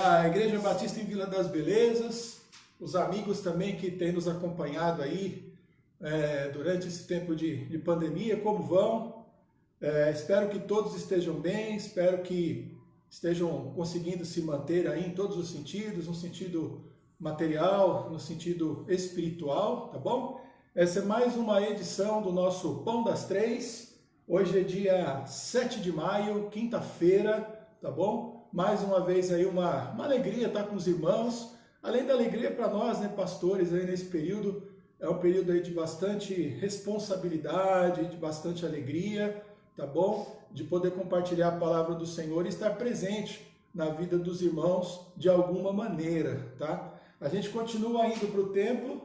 da Igreja Batista em Vila das Belezas, os amigos também que têm nos acompanhado aí durante esse tempo de pandemia, como vão? Espero que todos estejam bem, espero que estejam conseguindo se manter aí em todos os sentidos, no sentido material, no sentido espiritual, tá bom? Essa é mais uma edição do nosso Pão das Três. Hoje é dia 7 de maio, quinta-feira, tá bom? Mais uma vez aí uma alegria estar com os irmãos. Além da alegria para nós, né, pastores, aí nesse período, é um período aí de bastante responsabilidade, de bastante alegria, tá bom? De poder compartilhar a palavra do Senhor e estar presente na vida dos irmãos de alguma maneira, tá? A gente continua indo para o templo,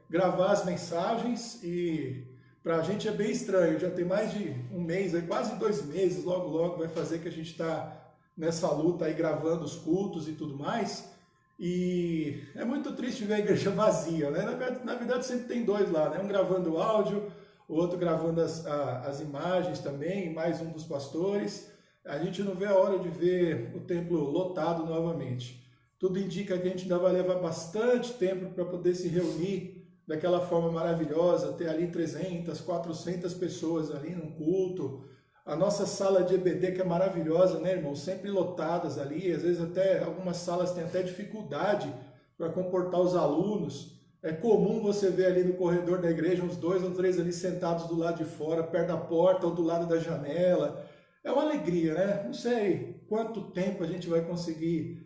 gravar as mensagens e para a gente é bem estranho, já tem mais de um mês, quase 2 meses, logo vai fazer que a gente está nessa luta aí gravando os cultos e tudo mais. E é muito triste ver a igreja vazia, né? Na verdade sempre tem dois lá, né? Um gravando o áudio, o outro gravando as imagens também, mais um dos pastores. A gente não vê a hora de ver o templo lotado novamente. Tudo indica que a gente ainda vai levar bastante tempo para poder se reunir daquela forma maravilhosa, ter ali 300, 400 pessoas ali num culto. A nossa sala de EBD, que é maravilhosa, né, irmão? Sempre lotadas ali, às vezes até algumas salas têm até dificuldade para comportar os alunos. É comum você ver ali no corredor da igreja uns 2 ou 3 ali sentados do lado de fora, perto da porta ou do lado da janela. É uma alegria, né? Não sei quanto tempo a gente vai conseguir,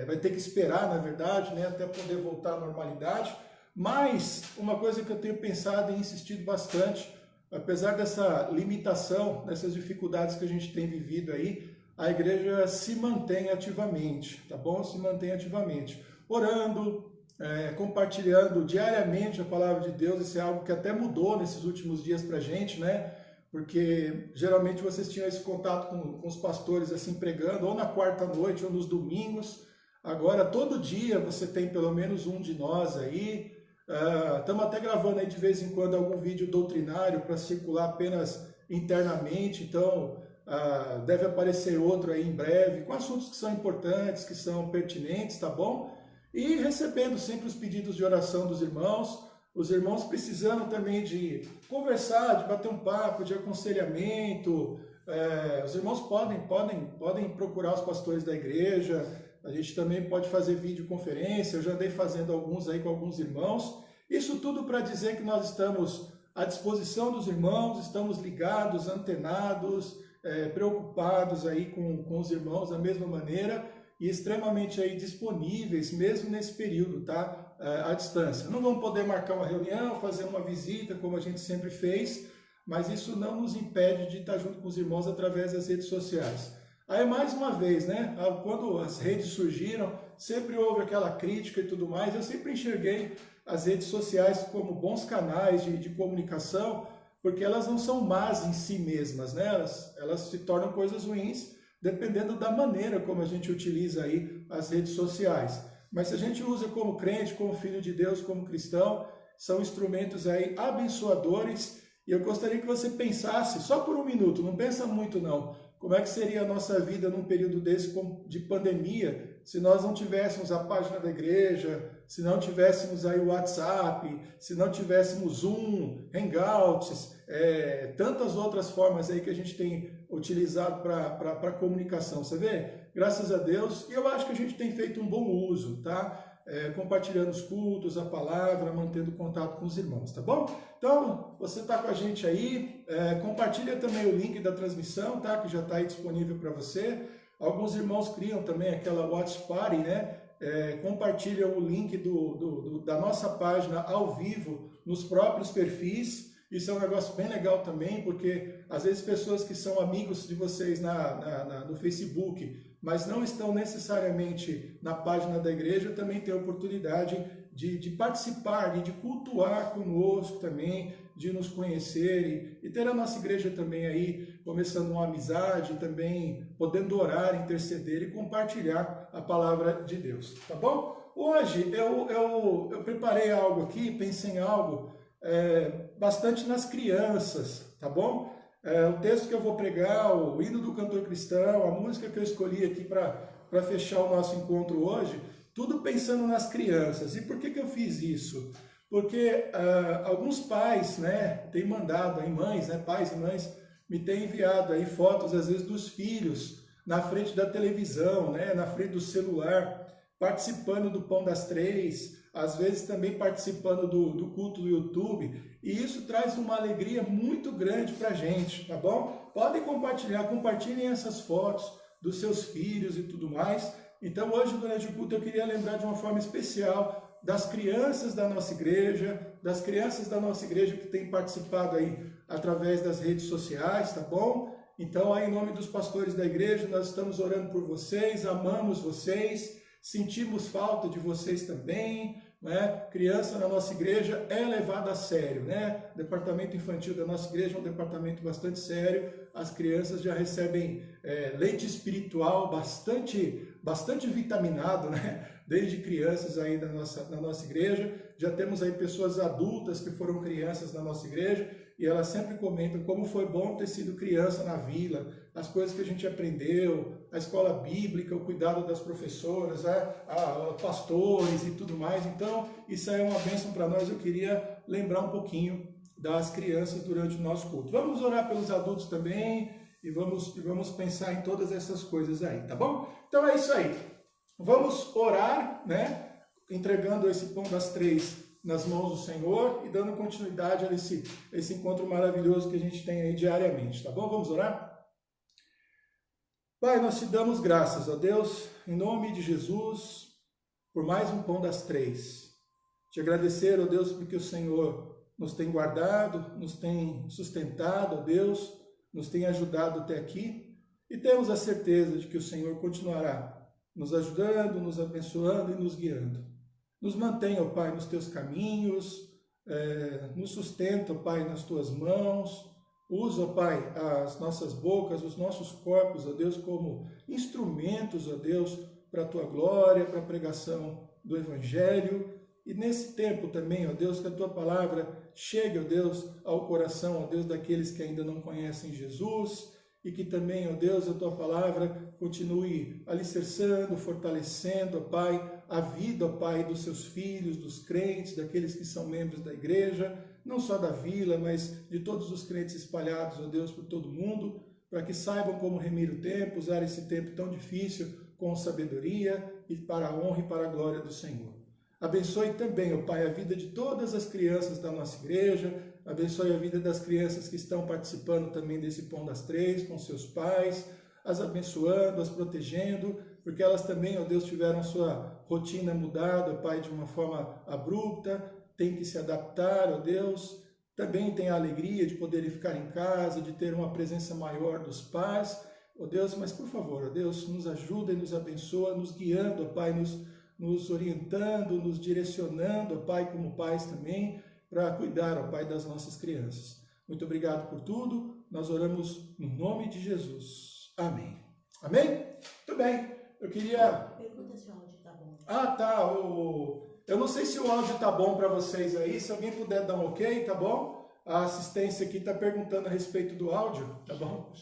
vai ter que esperar, na verdade, né, até poder voltar à normalidade. Mas uma coisa que eu tenho pensado e insistido bastante, apesar dessa limitação, dessas dificuldades que a gente tem vivido aí, a igreja se mantém ativamente, tá bom? Se mantém ativamente, orando, compartilhando diariamente a palavra de Deus. Isso é algo que até mudou nesses últimos dias pra gente, né? Porque geralmente vocês tinham esse contato com os pastores assim pregando, ou na quarta noite, ou nos domingos. Agora, todo dia você tem pelo menos um de nós aí. Estamos até gravando aí de vez em quando algum vídeo doutrinário para circular apenas internamente, então deve aparecer outro aí em breve, com assuntos que são importantes, que são pertinentes, tá bom? E recebendo sempre os pedidos de oração dos irmãos, os irmãos precisando também de conversar, de bater um papo, de aconselhamento. Os irmãos podem procurar os pastores da igreja. A gente também pode fazer videoconferência, eu já andei fazendo alguns aí com alguns irmãos. Isso tudo para dizer que nós estamos à disposição dos irmãos, estamos ligados, antenados, preocupados aí com os irmãos da mesma maneira e extremamente aí disponíveis, mesmo nesse período, tá? À distância. Não vamos poder marcar uma reunião, fazer uma visita, como a gente sempre fez, mas isso não nos impede de estar junto com os irmãos através das redes sociais. Aí, mais uma vez, né, quando as redes surgiram, sempre houve aquela crítica e tudo mais, eu sempre enxerguei as redes sociais como bons canais de comunicação, porque elas não são más em si mesmas, né? Elas se tornam coisas ruins, dependendo da maneira como a gente utiliza aí as redes sociais. Mas se a gente usa como crente, como filho de Deus, como cristão, são instrumentos aí abençoadores, e eu gostaria que você pensasse, só por um minuto, não pensa muito não, como é que seria a nossa vida num período desse de pandemia, se nós não tivéssemos a página da igreja, se não tivéssemos aí o WhatsApp, se não tivéssemos Zoom, Hangouts, tantas outras formas aí que a gente tem utilizado para comunicação. Você vê? Graças a Deus, e eu acho que a gente tem feito um bom uso, tá? Compartilhando os cultos, a palavra, mantendo contato com os irmãos, tá bom? Então, você está com a gente aí, compartilha também o link da transmissão, tá? Que já está aí disponível para você. Alguns irmãos criam também aquela Watch Party, né? Compartilham o link da nossa página ao vivo nos próprios perfis. Isso é um negócio bem legal também, porque às vezes pessoas que são amigos de vocês no Facebook, mas não estão necessariamente na página da igreja, também têm a oportunidade de participar, de cultuar conosco também, de nos conhecer e ter a nossa igreja também aí, começando uma amizade, também podendo orar, interceder e compartilhar a palavra de Deus, tá bom? Hoje eu preparei algo aqui, pensei em algo bastante nas crianças, tá bom? O texto que eu vou pregar, o hino do cantor cristão, a música que eu escolhi aqui para para fechar o nosso encontro hoje, tudo pensando nas crianças. E por que eu fiz isso? Porque alguns pais, né, têm mandado aí, mães, né, pais e mães, me têm enviado aí fotos, às vezes, dos filhos na frente da televisão, né, na frente do celular, participando do Pão das Três, às vezes também participando do culto do YouTube, e isso traz uma alegria muito grande para a gente, tá bom? Podem compartilhar, compartilhem essas fotos dos seus filhos e tudo mais. Então hoje, durante o culto, eu queria lembrar de uma forma especial das crianças da nossa igreja, que têm participado aí através das redes sociais, tá bom? Então, aí, em nome dos pastores da igreja, nós estamos orando por vocês, amamos vocês, sentimos falta de vocês também, né? Criança na nossa igreja é levada a sério, né? O departamento infantil da nossa igreja é um departamento bastante sério. As crianças já recebem leite espiritual bastante vitaminado, né? Desde crianças aí na nossa igreja. Já temos aí pessoas adultas que foram crianças na nossa igreja e elas sempre comentam como foi bom ter sido criança na vila, as coisas que a gente aprendeu, a escola bíblica, o cuidado das professoras, pastores e tudo mais. Então, isso aí é uma bênção para nós. Eu queria lembrar um pouquinho das crianças durante o nosso culto. Vamos orar pelos adultos também e vamos pensar em todas essas coisas aí, tá bom? Então é isso aí. Vamos orar, né? Entregando esse Pão das Três nas mãos do Senhor e dando continuidade a esse encontro maravilhoso que a gente tem aí diariamente, tá bom? Vamos orar? Pai, nós te damos graças, ó Deus, em nome de Jesus, por mais um Pão das Três. Te agradecer, ó Deus, porque o Senhor nos tem guardado, nos tem sustentado, ó Deus, nos tem ajudado até aqui e temos a certeza de que o Senhor continuará nos ajudando, nos abençoando e nos guiando. Nos mantenha, ó Pai, nos teus caminhos, nos sustenta, ó Pai, nas tuas mãos. Usa, ó Pai, as nossas bocas, os nossos corpos, ó Deus, como instrumentos, ó Deus, para a tua glória, para a pregação do Evangelho. E nesse tempo também, ó Deus, que a tua palavra chegue, ó Deus, ao coração, ó Deus, daqueles que ainda não conhecem Jesus, e que também, ó Deus, a tua palavra continue alicerçando, fortalecendo, ó Pai, a vida, ó Pai, dos seus filhos, dos crentes, daqueles que são membros da igreja, não só da vila, mas de todos os crentes espalhados, ó Deus, por todo mundo, para que saibam como remir o tempo, usar esse tempo tão difícil com sabedoria e para a honra e para a glória do Senhor. Abençoe também, ó Pai, a vida de todas as crianças da nossa igreja, abençoe a vida das crianças que estão participando também desse Pão das Três, com seus pais, as abençoando, as protegendo, porque elas também, ó Deus, tiveram sua rotina mudada, Pai, de uma forma abrupta, tem que se adaptar, ó Deus, também tem a alegria de poderem ficar em casa, de ter uma presença maior dos pais, ó Deus, mas por favor, ó Deus, nos ajuda e nos abençoa, nos guiando, ó Pai, nos orientando, nos direcionando, ó Pai, como pais também, para cuidar, ó Pai, das nossas crianças. Muito obrigado por tudo, nós oramos no nome de Jesus. Amém. Amém? Muito bem, eu queria... Pergunta se o áudio tá bom. Tá, eu não sei se o áudio tá bom para vocês aí, se alguém puder dar um ok, tá bom? A assistência aqui tá perguntando a respeito do áudio, tá bom?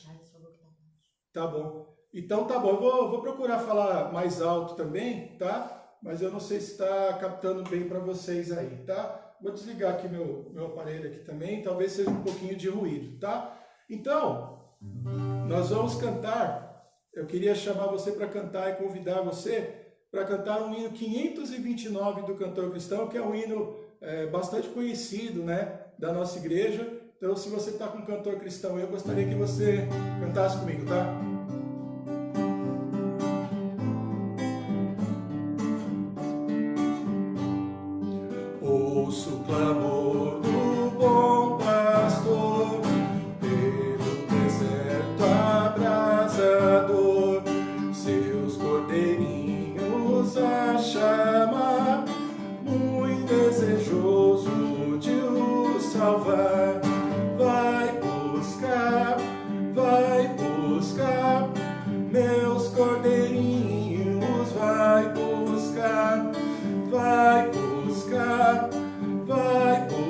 Tá bom. Então tá bom, eu vou procurar falar mais alto também, tá? Mas eu não sei se está captando bem para vocês aí, tá? Vou desligar aqui meu aparelho aqui também, talvez seja um pouquinho de ruído, tá? Então, nós vamos cantar. Eu queria chamar você para cantar e convidar você para cantar um hino 529 do Cantor Cristão, que é um hino bastante conhecido, né, da nossa igreja. Então, se você está com um cantor cristão, eu gostaria que você cantasse comigo, tá? Ouço o clamor do bom pastor pelo deserto abrasador, seus cordeirinhos a chamar, muito desejoso de o salvar. Vai buscar, meus cordeirinhos, vai buscar, vai buscar, vai buscar.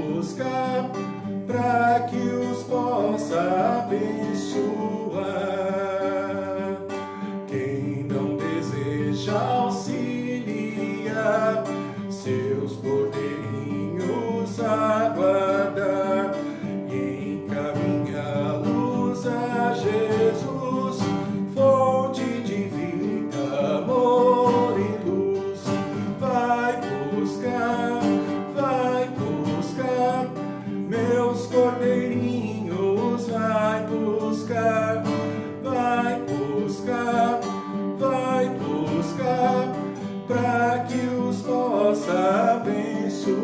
auxilia, seus cordeirinhos aguardar e encaminhá-los a Jesus, fonte de vida, amor e luz. Vai buscar, meus cordeirinhos, vai buscar, para que os possa abençoar.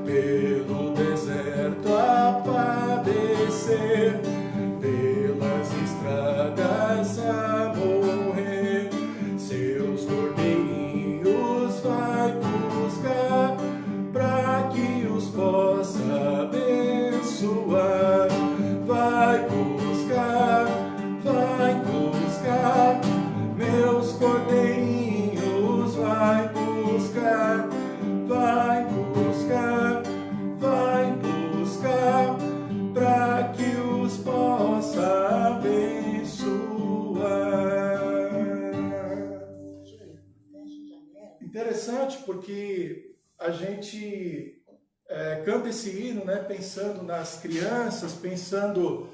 Pelo deserto a padecer, pelas estradas a morrer, seus cordeirinhos vai buscar, para que os possa abençoar. Vai buscar, meus cordeirinhos, vai buscar, para que os possa abençoar. Interessante, porque a gente canta esse hino, né, pensando nas crianças, pensando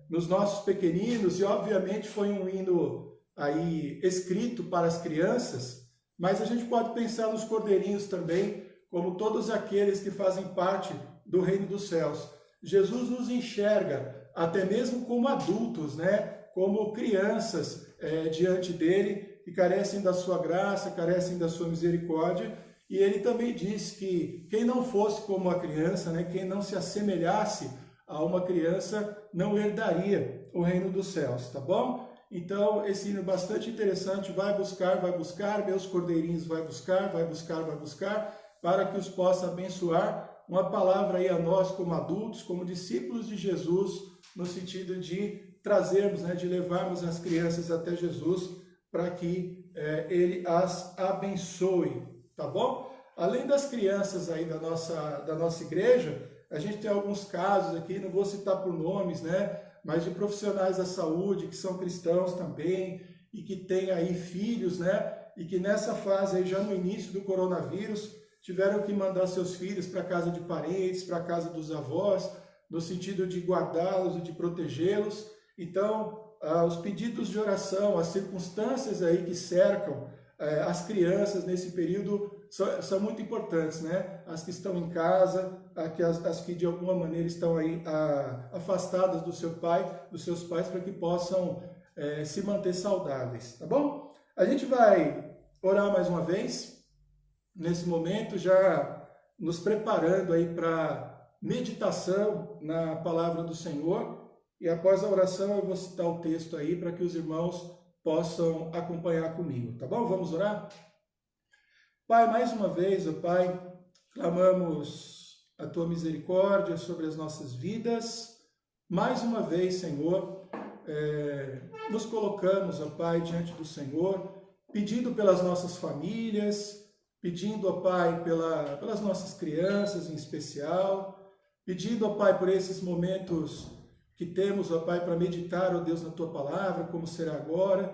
nos nossos pequeninos, e obviamente foi um hino aí escrito para as crianças, mas a gente pode pensar nos cordeirinhos também, como todos aqueles que fazem parte do reino dos céus. Jesus nos enxerga até mesmo como adultos, né, como crianças diante dele, que carecem da sua graça, carecem da sua misericórdia. E ele também diz que quem não fosse como a criança, né, quem não se assemelhasse a uma criança, não herdaria o reino dos céus, tá bom? Então, esse hino é bastante interessante. Vai buscar, meus cordeirinhos, vai buscar, para que os possa abençoar. Uma palavra aí a nós como adultos, como discípulos de Jesus, no sentido de trazermos, né, de levarmos as crianças até Jesus, para que ele as abençoe. Tá bom? Além das crianças aí da nossa igreja, a gente tem alguns casos aqui, não vou citar por nomes, né? Mas de profissionais da saúde que são cristãos também e que têm aí filhos, né? E que nessa fase aí, já no início do coronavírus, tiveram que mandar seus filhos para a casa de parentes, para a casa dos avós, no sentido de guardá-los e de protegê-los. Então, os pedidos de oração, as circunstâncias aí que cercam as crianças nesse período são muito importantes, né? As que estão em casa, as que de alguma maneira estão aí afastadas dos seus pais, para que possam se manter saudáveis, tá bom? A gente vai orar mais uma vez, nesse momento, já nos preparando aí para meditação na palavra do Senhor, e após a oração eu vou citar o texto aí para que os irmãos possam acompanhar comigo, tá bom? Vamos orar? Pai, mais uma vez, ó Pai, clamamos a Tua misericórdia sobre as nossas vidas. Mais uma vez, Senhor, nos colocamos, ó Pai, diante do Senhor, pedindo pelas nossas famílias, pedindo, ó Pai, pelas nossas crianças em especial, pedindo, ó Pai, por esses momentos que temos, ó Pai, para meditar, ó Deus, na Tua palavra, como será agora,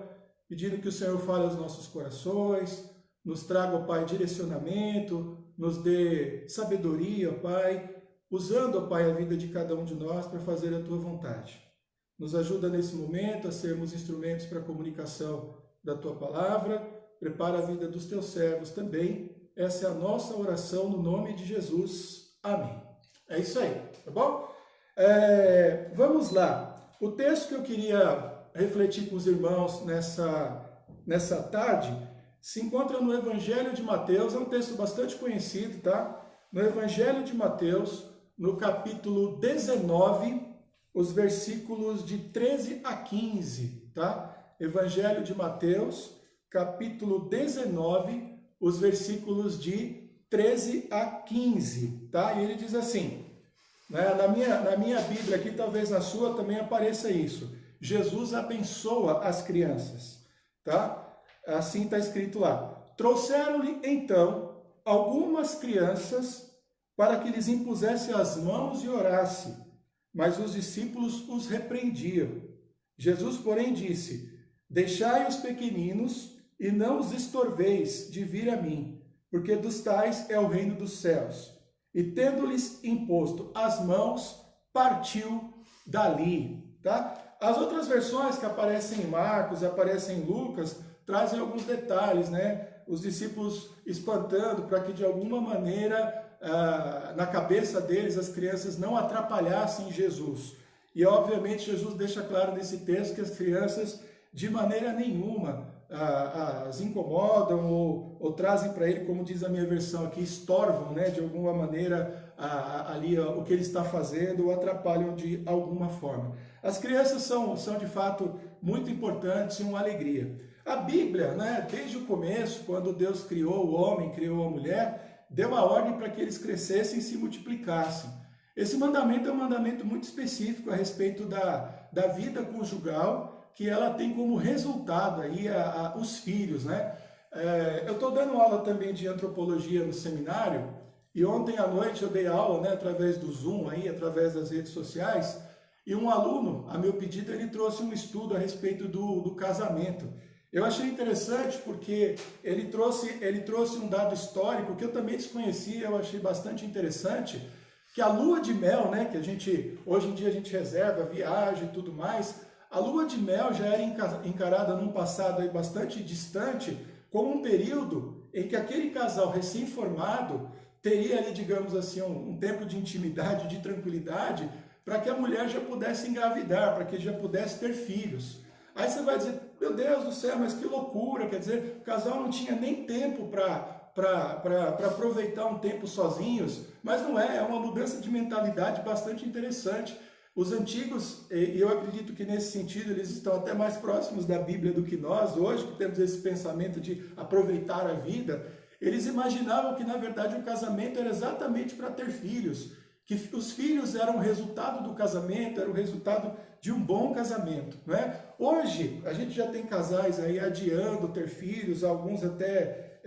pedindo que o Senhor fale aos nossos corações, nos traga, ó Pai, direcionamento, nos dê sabedoria, ó Pai, usando, ó Pai, a vida de cada um de nós para fazer a Tua vontade. Nos ajuda nesse momento a sermos instrumentos para a comunicação da Tua palavra, prepara a vida dos Teus servos também. Essa é a nossa oração no nome de Jesus. Amém. É isso aí, tá bom? Vamos lá. O texto que eu queria refletir com os irmãos nessa tarde se encontra no Evangelho de Mateus. É um texto bastante conhecido, tá? No Evangelho de Mateus, no capítulo 19, os versículos de 13 a 15, tá? Evangelho de Mateus, capítulo 19, os versículos de 13 a 15, tá? E ele diz assim, né? Na minha Bíblia aqui, talvez na sua também apareça isso. Jesus abençoa as crianças, tá? Assim está escrito lá. Trouxeram-lhe então algumas crianças para que lhes impusesse as mãos e orasse, mas os discípulos os repreendiam. Jesus, porém, disse: Deixai os pequeninos e não os estorveis de vir a mim, porque dos tais é o reino dos céus. E tendo-lhes imposto as mãos, partiu dali. Tá? As outras versões que aparecem em Marcos, aparecem em Lucas, trazem alguns detalhes, né? Os discípulos espantando para que de alguma maneira, na cabeça deles, as crianças não atrapalhassem Jesus. E obviamente Jesus deixa claro nesse texto que as crianças de maneira nenhuma as incomodam ou trazem para ele, como diz a minha versão aqui, estorvam, né, de alguma maneira ali o que ele está fazendo ou atrapalham de alguma forma. As crianças são de fato muito importantes e uma alegria. A Bíblia, né, desde o começo, quando Deus criou o homem, criou a mulher, deu a ordem para que eles crescessem e se multiplicassem. Esse mandamento é um mandamento muito específico a respeito da vida conjugal, que ela tem como resultado aí os filhos, né? Eu estou dando aula também de antropologia no seminário, e ontem à noite eu dei aula, né, através do Zoom, aí, através das redes sociais, e um aluno, a meu pedido, ele trouxe um estudo a respeito do casamento. Eu achei interessante porque ele trouxe um dado histórico que eu também desconhecia, eu achei bastante interessante, que a lua de mel, né, que hoje em dia a gente reserva, viaja e tudo mais, a lua de mel já era encarada num passado aí bastante distante como um período em que aquele casal recém-formado teria ali, digamos assim, um tempo de intimidade, de tranquilidade, para que a mulher já pudesse engravidar, para que já pudesse ter filhos. Aí você vai dizer, meu Deus do céu, mas que loucura, quer dizer, o casal não tinha nem tempo para aproveitar um tempo sozinhos, mas não é uma mudança de mentalidade bastante interessante. Os antigos, e eu acredito que nesse sentido eles estão até mais próximos da Bíblia do que nós hoje, que temos esse pensamento de aproveitar a vida, eles imaginavam que na verdade o casamento era exatamente para ter filhos, que os filhos eram o resultado do casamento, era o resultado de um bom casamento, não é? Hoje a gente já tem casais aí adiando ter filhos, alguns até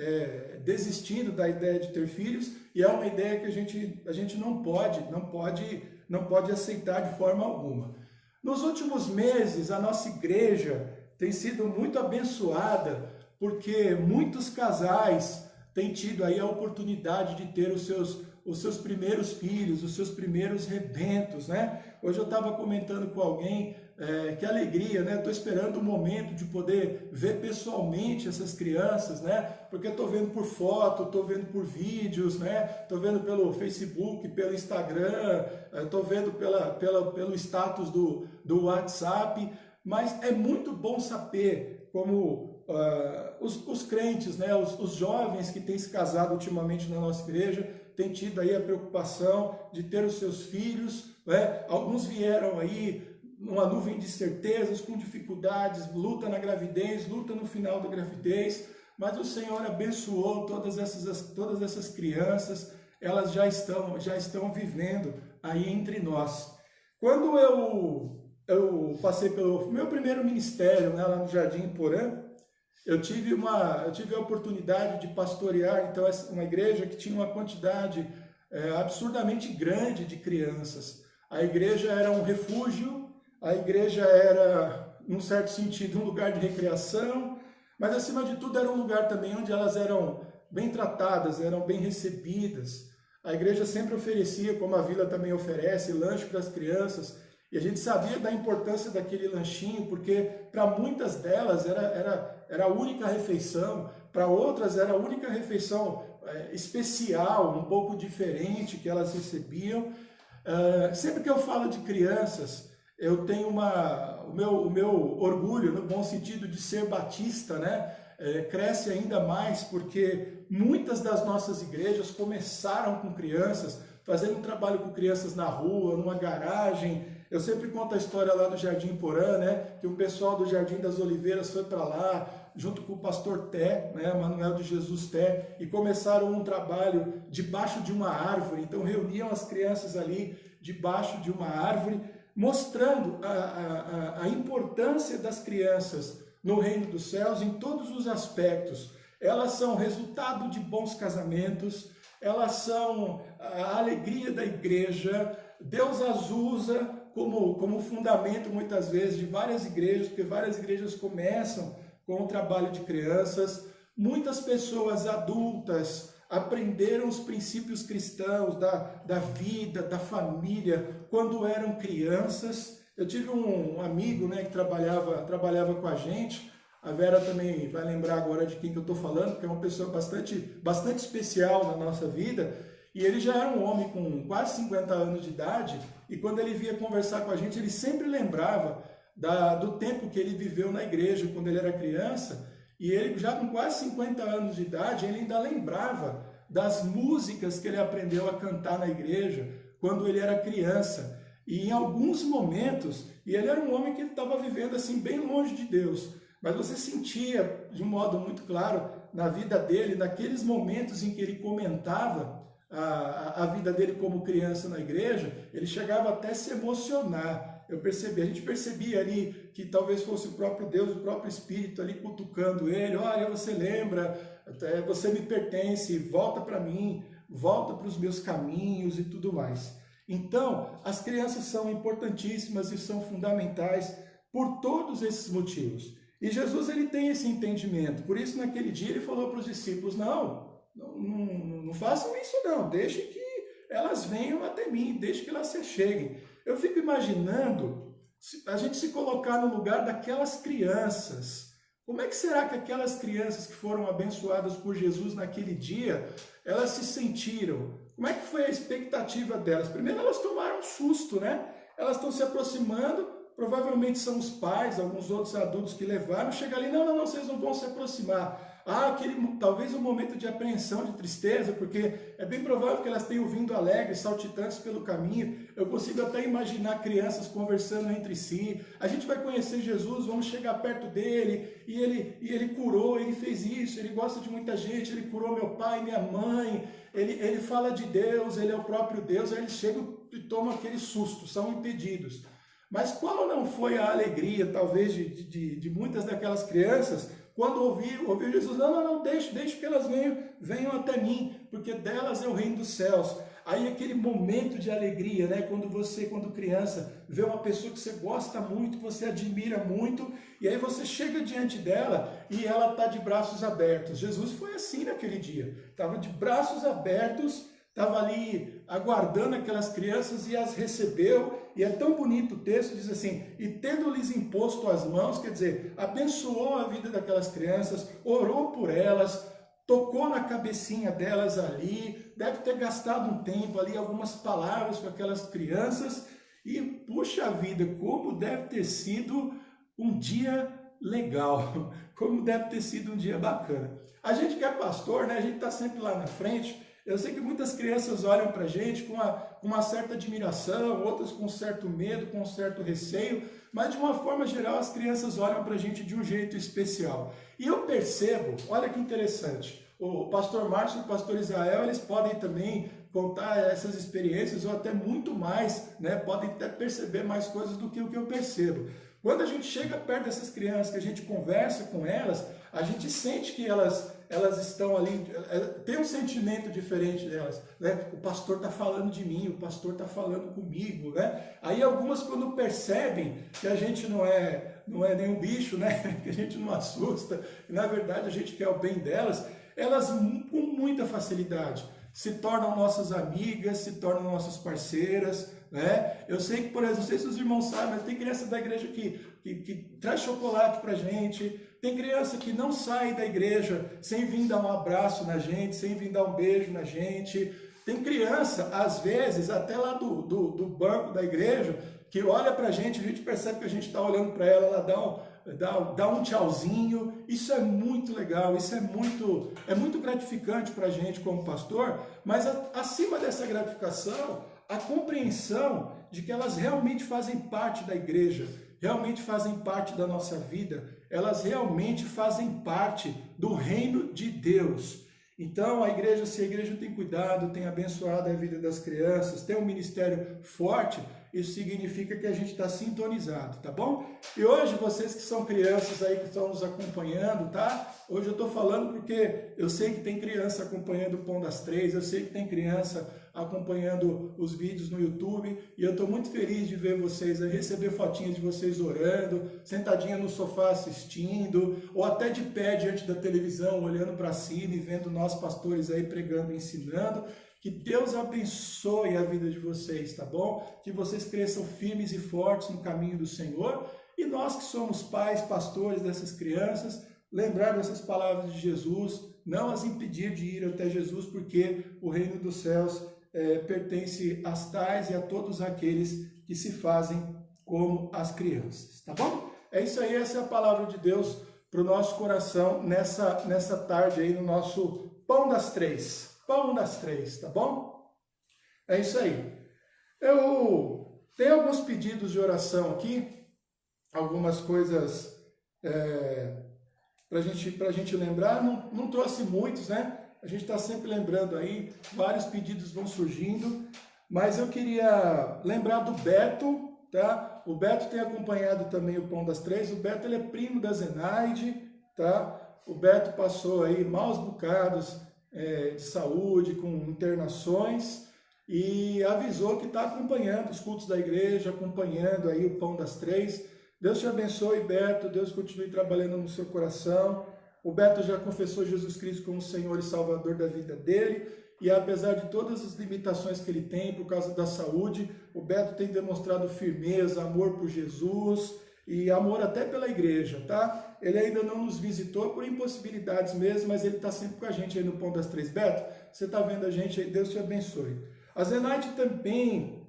desistindo da ideia de ter filhos, e é uma ideia que a gente não pode aceitar de forma alguma. Nos últimos meses, a nossa igreja tem sido muito abençoada, porque muitos casais têm tido aí a oportunidade de ter os seus primeiros filhos, os seus primeiros rebentos, né? Hoje eu estava comentando com alguém que alegria, né? Estou esperando o momento de poder ver pessoalmente essas crianças, né? Porque estou vendo por foto, estou vendo por vídeos, né? Estou vendo pelo Facebook, pelo Instagram, estou vendo pelo status do WhatsApp, mas é muito bom saber como os crentes, né? Os jovens que têm se casado ultimamente na nossa igreja, têm tido aí a preocupação de ter os seus filhos, né? Alguns vieram aí numa nuvem de certezas, com dificuldades, luta na gravidez, luta no final da gravidez, mas o Senhor abençoou todas essas crianças, elas já estão vivendo aí entre nós. Quando eu passei pelo meu primeiro ministério, né, lá no Jardim Porã, eu tive a oportunidade de pastorear então uma igreja que tinha uma quantidade absurdamente grande de crianças. A igreja era um refúgio, a igreja era, num certo sentido, um lugar de recreação, mas acima de tudo era um lugar também onde elas eram bem tratadas, eram bem recebidas. A igreja sempre oferecia, como a vila também oferece, lanche para as crianças, e a gente sabia da importância daquele lanchinho, porque para muitas delas era a única refeição, para outras era a única refeição especial, um pouco diferente que elas recebiam. Sempre que eu falo de crianças, eu tenho o meu orgulho, no bom sentido de ser batista, né? Cresce ainda mais porque muitas das nossas igrejas começaram com crianças, fazendo um trabalho com crianças na rua, numa garagem. Eu sempre conto a história lá do Jardim Porã, né? Que o pessoal do Jardim das Oliveiras foi para lá, junto com o pastor Té, né? Manuel de Jesus Té, e começaram um trabalho debaixo de uma árvore. Então reuniam as crianças ali debaixo de uma árvore, mostrando a importância das crianças no reino dos céus em todos os aspectos. Elas são resultado de bons casamentos, elas são a alegria da igreja. Deus as usa como fundamento, muitas vezes, de várias igrejas, porque várias igrejas começam com o trabalho de crianças. Muitas pessoas adultas aprenderam os princípios cristãos da vida, da família, quando eram crianças. Eu tive um amigo, né, que trabalhava com a gente. A Vera também vai lembrar agora de quem que eu estou falando, porque é uma pessoa bastante especial na nossa vida. E ele já era um homem com quase 50 anos de idade, e quando ele vinha conversar com a gente, ele sempre lembrava do tempo que ele viveu na igreja, quando ele era criança. E ele, já com quase 50 anos de idade, ele ainda lembrava das músicas que ele aprendeu a cantar na igreja, quando ele era criança. E em alguns momentos, e ele era um homem que estava vivendo assim, bem longe de Deus, mas você sentia de um modo muito claro na vida dele, naqueles momentos em que ele comentava a vida dele como criança na igreja, ele chegava até a se emocionar. A gente percebia ali que talvez fosse o próprio Deus, o próprio Espírito ali cutucando ele. Olha, você lembra, você me pertence, volta para mim, volta para os meus caminhos e tudo mais. Então, as crianças são importantíssimas e são fundamentais por todos esses motivos. E Jesus, ele tem esse entendimento. Por isso, naquele dia, ele falou para os discípulos, não façam isso não, deixem que elas venham até mim, deixem que elas se cheguem. Eu fico imaginando a gente se colocar no lugar daquelas crianças. Como é que será que aquelas crianças que foram abençoadas por Jesus naquele dia, elas se sentiram? Como é que foi a expectativa delas? Primeiro, elas tomaram um susto, né? Elas estão se aproximando, provavelmente são os pais, alguns outros adultos que levaram, chega ali, não, vocês não vão se aproximar. Talvez um momento de apreensão, de tristeza, porque é bem provável que elas tenham vindo alegres, saltitantes pelo caminho. Eu consigo até imaginar crianças conversando entre si. A gente vai conhecer Jesus, vamos chegar perto dele, e ele curou, ele fez isso, ele gosta de muita gente, ele curou meu pai, minha mãe, ele fala de Deus, ele é o próprio Deus. Aí eles chegam e tomam aquele susto, são impedidos. Mas qual não foi a alegria, talvez, de muitas daquelas crianças, quando ouviu Jesus, não, deixe que elas venham até mim, porque delas é o reino dos céus. Aí aquele momento de alegria, né? Quando criança, vê uma pessoa que você gosta muito, que você admira muito, e aí você chega diante dela e ela está de braços abertos. Jesus foi assim naquele dia, estava de braços abertos, estava ali aguardando aquelas crianças e as recebeu. E é tão bonito o texto, diz assim, e tendo-lhes imposto as mãos, quer dizer, abençoou a vida daquelas crianças, orou por elas, tocou na cabecinha delas ali, deve ter gastado um tempo ali, algumas palavras com aquelas crianças, e puxa vida, como deve ter sido um dia legal, como deve ter sido um dia bacana. A gente que é pastor, né, a gente está sempre lá na frente. Eu sei que muitas crianças olham para a gente com uma certa admiração, outras com um certo medo, com um certo receio, mas de uma forma geral as crianças olham para a gente de um jeito especial. E eu percebo, olha que interessante, o pastor Márcio e o pastor Israel, eles podem também contar essas experiências ou até muito mais, né? Podem até perceber mais coisas do que o que eu percebo. Quando a gente chega perto dessas crianças, que a gente conversa com elas, a gente sente que elas estão ali, tem um sentimento diferente delas, né? O pastor está falando de mim, o pastor está falando comigo, né? Aí algumas, quando percebem que a gente não é nenhum bicho, né? Que a gente não assusta, que na verdade a gente quer o bem delas, elas com muita facilidade se tornam nossas amigas, se tornam nossas parceiras, né? Eu sei que, por exemplo, não sei se os irmãos sabem, mas tem criança da igreja que traz chocolate pra gente, tem criança que não sai da igreja sem vir dar um abraço na gente, sem vir dar um beijo na gente. Tem criança, às vezes, até lá do banco da igreja, que olha pra gente, a gente percebe que a gente está olhando para ela, ela dá um tchauzinho. Isso é muito legal, isso é muito gratificante para a gente como pastor, mas acima dessa gratificação, a compreensão de que elas realmente fazem parte da igreja, realmente fazem parte da nossa vida, elas realmente fazem parte do reino de Deus. Então, se a igreja tem cuidado, tem abençoado a vida das crianças, tem um ministério forte, isso significa que a gente está sintonizado, tá bom? E hoje, vocês que são crianças aí que estão nos acompanhando, tá? Hoje eu estou falando porque eu sei que tem criança acompanhando o Pão das Três, eu sei que tem criança acompanhando os vídeos no YouTube, e eu estou muito feliz de ver vocês, receber fotinhas de vocês orando, sentadinha no sofá assistindo, ou até de pé diante da televisão, olhando para cima e vendo nós pastores aí pregando e ensinando. Que Deus abençoe a vida de vocês, tá bom? Que vocês cresçam firmes e fortes no caminho do Senhor, e nós que somos pais, pastores dessas crianças, lembrar dessas palavras de Jesus, não as impedir de ir até Jesus, porque o reino dos céus pertence às tais e a todos aqueles que se fazem como as crianças, tá bom? É isso aí, essa é a palavra de Deus para o nosso coração nessa tarde aí no nosso Pão das Três. Pão das Três, tá bom? É isso aí. Eu tenho alguns pedidos de oração aqui, algumas coisas para a gente lembrar, não trouxe muitos, né? A gente está sempre lembrando aí, vários pedidos vão surgindo, mas eu queria lembrar do Beto, tá? O Beto tem acompanhado também o Pão das Três, o Beto ele é primo da Zenaide, tá? O Beto passou aí maus bocados de saúde, com internações, e avisou que está acompanhando os cultos da igreja, acompanhando aí o Pão das Três. Deus te abençoe, Beto, Deus continue trabalhando no seu coração. O Beto já confessou Jesus Cristo como Senhor e Salvador da vida dele, e apesar de todas as limitações que ele tem por causa da saúde, o Beto tem demonstrado firmeza, amor por Jesus e amor até pela igreja, tá? Ele ainda não nos visitou por impossibilidades mesmo, mas ele está sempre com a gente aí no Pão das Três. Beto, você está vendo a gente aí, Deus te abençoe. A Zenaide também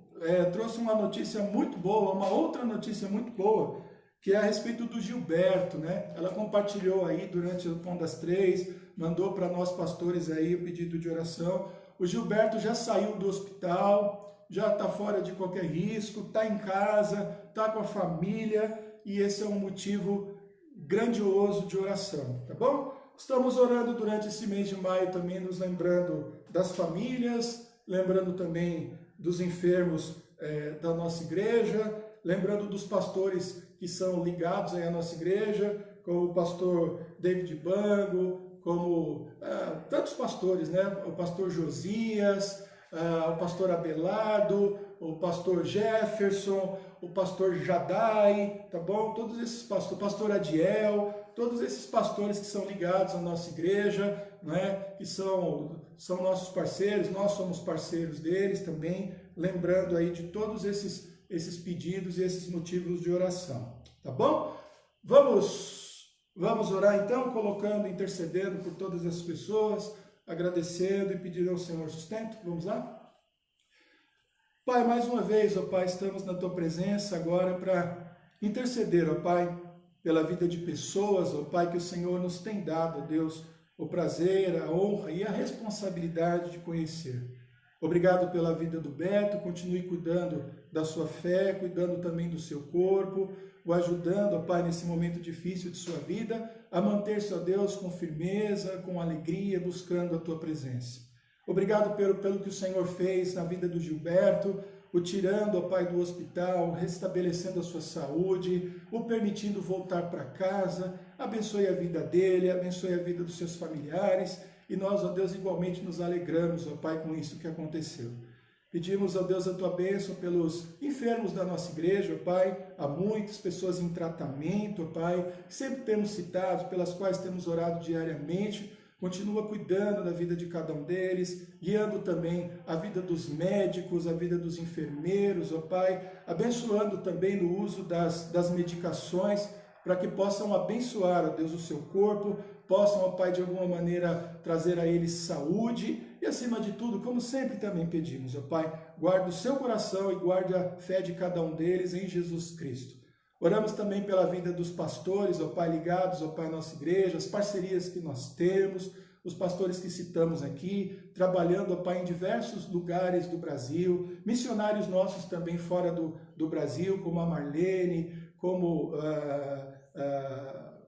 trouxe uma notícia muito boa, uma outra notícia muito boa, que é a respeito do Gilberto, né? Ela compartilhou aí durante o Pão das Três, mandou para nós pastores aí o pedido de oração. O Gilberto já saiu do hospital, já está fora de qualquer risco, está em casa, está com a família, e esse é um motivo grandioso de oração, tá bom? Estamos orando durante esse mês de maio também, nos lembrando das famílias, lembrando também dos enfermos da nossa igreja, lembrando dos pastores que são ligados aí à nossa igreja, como o pastor David Bango, como tantos pastores, né? O pastor Josias, o pastor Abelardo, o pastor Jefferson, o pastor Jadai, tá bom? Todos esses pastores, o pastor Adiel, todos esses pastores que são ligados à nossa igreja, né? Que são nossos parceiros, nós somos parceiros deles também, lembrando aí de todos esses pedidos e esses motivos de oração, tá bom? Vamos orar então, colocando, intercedendo por todas essas pessoas, agradecendo e pedindo ao Senhor sustento. Vamos lá? Pai, mais uma vez, ó Pai, estamos na Tua presença agora para interceder, ó Pai, pela vida de pessoas, ó Pai, que o Senhor nos tem dado, ó Deus, o prazer, a honra e a responsabilidade de conhecer. Obrigado pela vida do Beto, continue cuidando da sua fé, cuidando também do seu corpo, o ajudando, ó Pai, nesse momento difícil de sua vida, a manter-se, ó Deus, com firmeza, com alegria, buscando a Tua presença. Obrigado pelo que o Senhor fez na vida do Gilberto, o tirando, ó Pai, do hospital, restabelecendo a sua saúde, o permitindo voltar para casa. Abençoe a vida dele, abençoe a vida dos seus familiares, e nós, ó Deus, igualmente nos alegramos, ó Pai, com isso que aconteceu. Pedimos, ó Deus, a Tua bênção pelos enfermos da nossa igreja, ó Pai, há muitas pessoas em tratamento, ó Pai, sempre temos citado, pelas quais temos orado diariamente. Continua cuidando da vida de cada um deles, guiando também a vida dos médicos, a vida dos enfermeiros, ó Pai, abençoando também no uso das medicações, para que possam abençoar, ó Deus, o seu corpo, possam, ó Pai, de alguma maneira trazer a eles saúde e, acima de tudo, como sempre também pedimos, ó Pai, guarda o seu coração e guarde a fé de cada um deles em Jesus Cristo. Oramos também pela vida dos pastores, ó Pai, ligados, ó Pai, à nossa igreja, as parcerias que nós temos, os pastores que citamos aqui, trabalhando, ó Pai, em diversos lugares do Brasil, missionários nossos também fora do Brasil, como a Marlene, como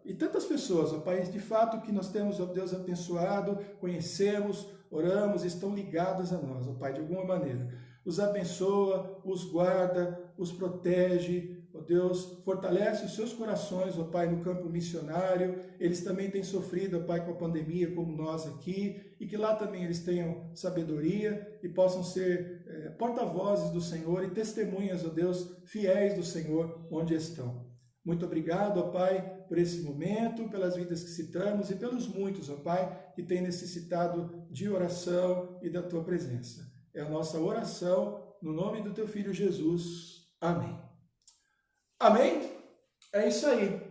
e tantas pessoas, ó Pai, de fato que nós temos, ó Deus, abençoado, conhecemos, oramos, estão ligadas a nós, ó Pai, de alguma maneira. Os abençoa, os guarda, os protege, ó Deus, fortalece os seus corações, ó Pai, no campo missionário. Eles também têm sofrido, ó Pai, com a pandemia, como nós aqui, e que lá também eles tenham sabedoria e possam ser porta-vozes do Senhor e testemunhas, ó Deus, fiéis do Senhor onde estão. Muito obrigado, ó Pai, por esse momento, pelas vidas que citamos e pelos muitos, ó Pai, que têm necessitado de oração e da Tua presença. É a nossa oração no nome do Teu Filho Jesus. Amém. Amém? É isso aí.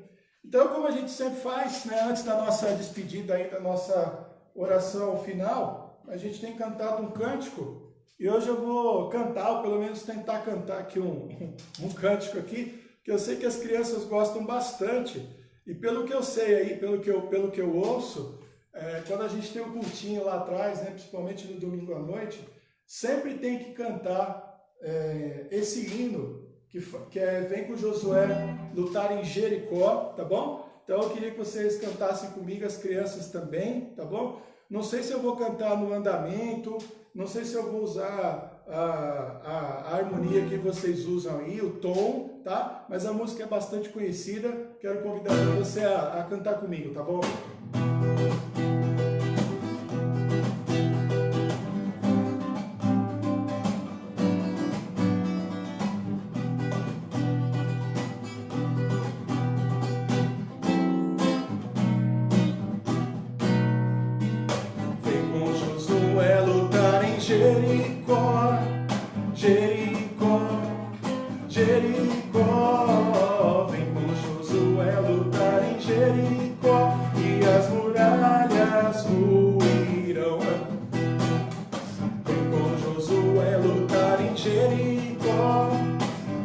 Então, como a gente sempre faz, né, antes da nossa despedida aí, da nossa oração final, a gente tem cantado um cântico, e hoje eu vou cantar, ou pelo menos tentar cantar aqui um cântico aqui, que eu sei que as crianças gostam bastante, e pelo que eu sei aí, pelo que eu ouço, quando a gente tem um cultinho lá atrás, né, principalmente no domingo à noite, sempre tem que cantar esse hino, que vem com Josué lutar em Jericó, tá bom? Então eu queria que vocês cantassem comigo, as crianças também, tá bom? Não sei se eu vou cantar no andamento, não sei se eu vou usar a harmonia que vocês usam aí, o tom, tá? Mas a música é bastante conhecida, quero convidar você a cantar comigo, tá bom? Jericó, Jericó, Jericó, vem com Josué lutar em Jericó e as muralhas ruirão. Vem com Josué lutar em Jericó,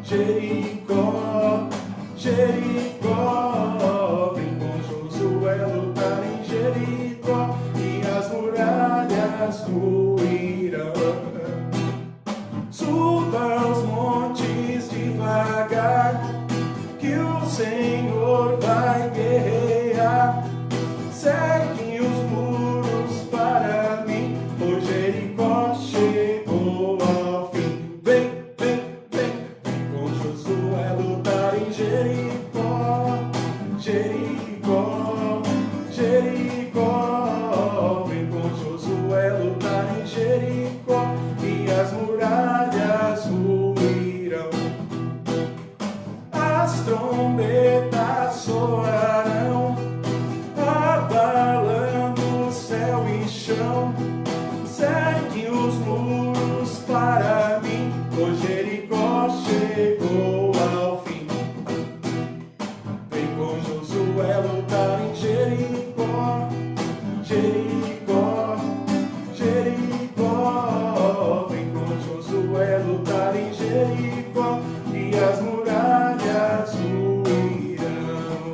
Jericó, Jericó, vem com Josué lutar em Jericó e as muralhas ruirão. Suba os montes devagar, que o Senhor vai guerrear. Cerquem os muros para mim, pois Jericó chegou ao fim. Vem, vem, vem, vem com Josué lutar em Jericó, Jericó, Jericó. Vem com Josué lutar em Jericó e as muralhas ruirão. As trombetas soarão, abalando céu e chão. Cerquem os muros para mim, pois Jericó chegou ao fim. Vem com Josué lutar em Jericó, Jericó, Jericó. Vem com Josué lutar em Jericó e as muralhas ruirão,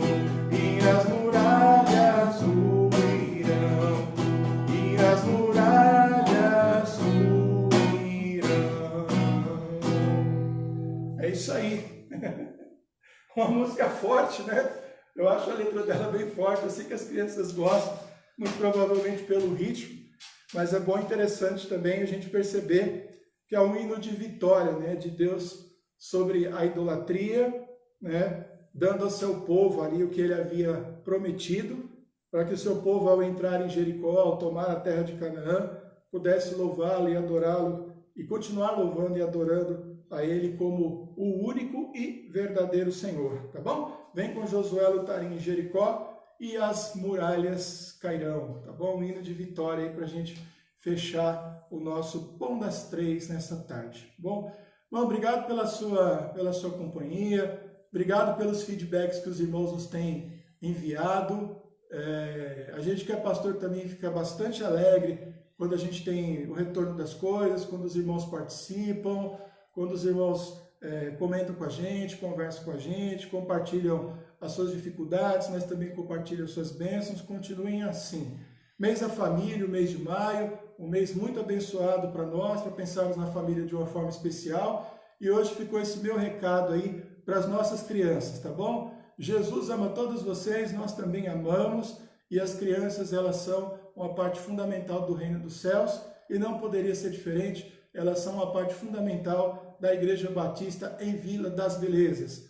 e as muralhas ruirão, e as muralhas ruirão. É isso aí. Uma música forte, né? Eu acho a letra dela bem forte. Eu sei que as crianças gostam, muito provavelmente pelo ritmo, mas é bom e interessante também a gente perceber que é um hino de vitória, né, de Deus sobre a idolatria, né, dando ao seu povo ali o que ele havia prometido, para que o seu povo, ao entrar em Jericó, ao tomar a terra de Canaã, pudesse louvá-lo e adorá-lo, e continuar louvando e adorando a ele como o único e verdadeiro Senhor, tá bom? Vem com Josué lutar em Jericó e as muralhas cairão, tá bom? Um hino de vitória aí para a gente fechar o nosso Pão das Três nessa tarde, bom? Bom, obrigado pela sua companhia, obrigado pelos feedbacks que os irmãos nos têm enviado. A gente que é pastor também fica bastante alegre quando a gente tem o retorno das coisas, quando os irmãos participam, quando os irmãos comentam com a gente, conversam com a gente, compartilham as suas dificuldades, mas também compartilham as suas bênçãos. Continuem assim. Mês da família, o mês de maio, um mês muito abençoado para nós, para pensarmos na família de uma forma especial. E hoje ficou esse meu recado aí para as nossas crianças, tá bom? Jesus ama todos vocês, nós também amamos, e as crianças, elas são uma parte fundamental do reino dos céus, e não poderia ser diferente. elas são uma parte fundamental da Igreja Batista em Vila das Belezas.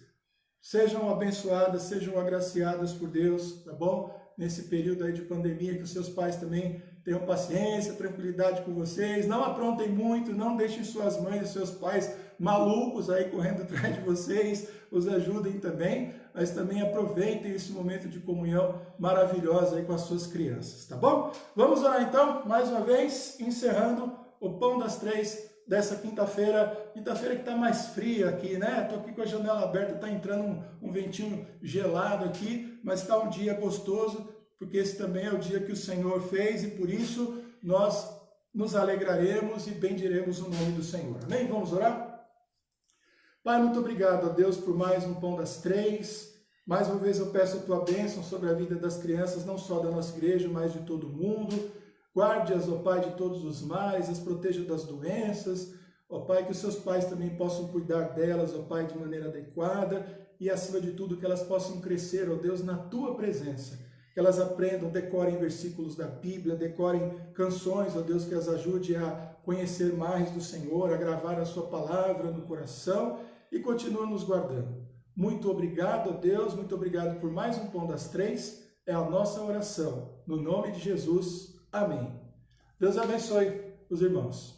Sejam abençoadas, sejam agraciadas por Deus, tá bom? Nesse período aí de pandemia, que os seus pais também tenham paciência, tranquilidade com vocês, não aprontem muito, não deixem suas mães e seus pais malucos aí correndo atrás de vocês, os ajudem também, mas também aproveitem esse momento de comunhão maravilhosa aí com as suas crianças, tá bom? Vamos orar então, mais uma vez, encerrando o Pão das Três dessa quinta-feira que está mais fria aqui, né? Estou aqui com a janela aberta, está entrando um ventinho gelado aqui, mas está um dia gostoso, porque esse também é o dia que o Senhor fez e por isso nós nos alegraremos e bendiremos o nome do Senhor. Amém? Vamos orar? Pai, muito obrigado a Deus por mais um Pão das Três. Mais uma vez eu peço a tua bênção sobre a vida das crianças, não só da nossa igreja, mas de todo mundo. Guarde-as, ó Pai, de todos os males, as proteja das doenças. Ó Pai, que os seus pais também possam cuidar delas, ó Pai, de maneira adequada. E acima de tudo, que elas possam crescer, ó Deus, na tua presença. Que elas aprendam, decorem versículos da Bíblia, decorem canções, ó Deus, que as ajude a conhecer mais do Senhor, a gravar a sua palavra no coração e continua nos guardando. Muito obrigado, ó Deus, muito obrigado por mais um Pão das Três. É a nossa oração. No nome de Jesus. Amém. Deus abençoe os irmãos.